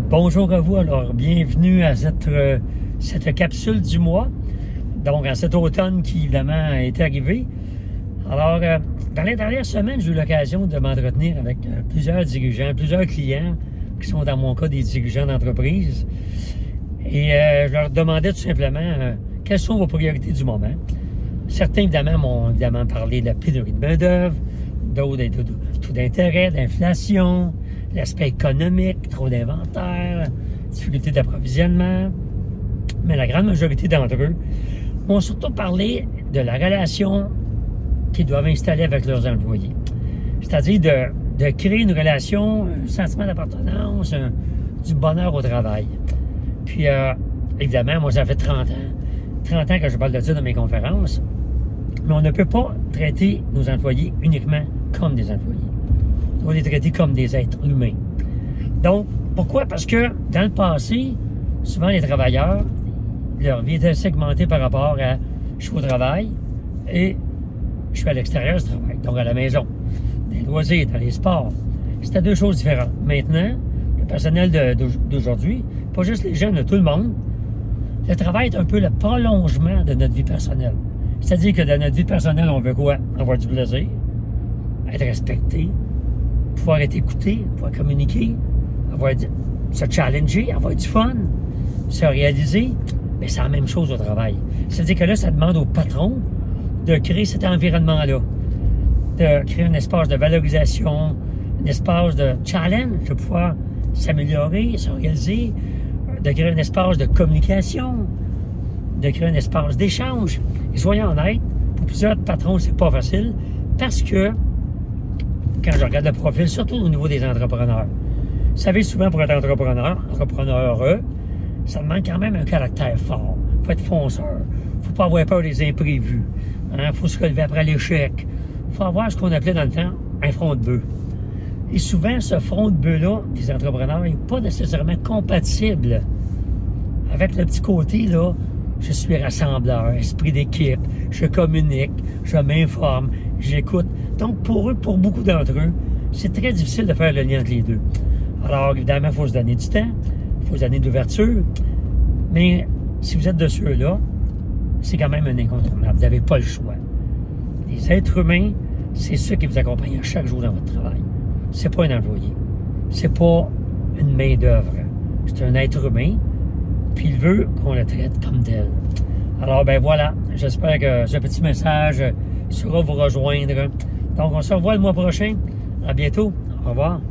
Bonjour à vous, alors bienvenue à cette capsule du mois, donc à cet automne qui évidemment est arrivé. Alors, dans les dernières semaines, j'ai eu l'occasion de m'entretenir avec plusieurs dirigeants, plusieurs clients qui sont dans mon cas des dirigeants d'entreprise. Et je leur demandais tout simplement quelles sont vos priorités du moment. Certains évidemment m'ont parlé de la pénurie de main-d'œuvre, d'autres des taux d'intérêt, d'inflation, l'aspect économique, trop d'inventaire, difficulté d'approvisionnement. Mais la grande majorité d'entre eux m'ont surtout parlé de la relation qu'ils doivent installer avec leurs employés. C'est-à-dire de créer une relation, un sentiment d'appartenance, du bonheur au travail. Puis, évidemment, moi, ça fait 30 ans que je parle de ça dans mes conférences, mais on ne peut pas traiter nos employés uniquement comme des employés. On doit les traiter comme des êtres humains. Donc, pourquoi? Parce que dans le passé, souvent les travailleurs, leur vie était segmentée par rapport à je suis au travail et je suis à l'extérieur du travail, donc à la maison, dans les loisirs, dans les sports. C'était deux choses différentes. Maintenant, le personnel d'aujourd'hui, pas juste les jeunes, tout le monde, le travail est un peu le prolongement de notre vie personnelle. C'est-à-dire que dans notre vie personnelle, on veut quoi? Avoir du plaisir, être respecté, pouvoir être écouté, pouvoir communiquer, se challenger, avoir du fun, se réaliser. Mais c'est la même chose au travail. C'est-à-dire que là, ça demande au patron de créer cet environnement-là, de créer un espace de valorisation, un espace de challenge, de pouvoir s'améliorer, se réaliser, de créer un espace de communication, de créer un espace d'échange. Et soyons honnêtes, pour plusieurs patrons, c'est pas facile parce que quand je regarde le profil, surtout au niveau des entrepreneurs, vous savez, souvent pour être entrepreneureux, ça demande quand même un caractère fort. Il faut être fonceur. Il ne faut pas avoir peur des imprévus. Il faut se relever après l'échec. Il faut avoir ce qu'on appelait dans le temps un front de bœuf. Et souvent, ce front de bœuf-là, des entrepreneurs, n'est pas nécessairement compatible avec le petit côté, là, je suis rassembleur, esprit d'équipe, je communique, je m'informe, j'écoute. Donc, pour eux, pour beaucoup d'entre eux, c'est très difficile de faire le lien entre les deux. Alors, évidemment, il faut se donner du temps, il faut se donner de l'ouverture, mais si vous êtes de ceux-là, c'est quand même un incontournable. Vous n'avez pas le choix. Les êtres humains, c'est ceux qui vous accompagnent chaque jour dans votre travail. C'est pas un employé. C'est pas une main-d'œuvre. C'est un être humain, puis il veut qu'on le traite comme tel. Alors, ben voilà, j'espère que ce petit message saura vous rejoindre. Donc, on se revoit le mois prochain. À bientôt. Au revoir.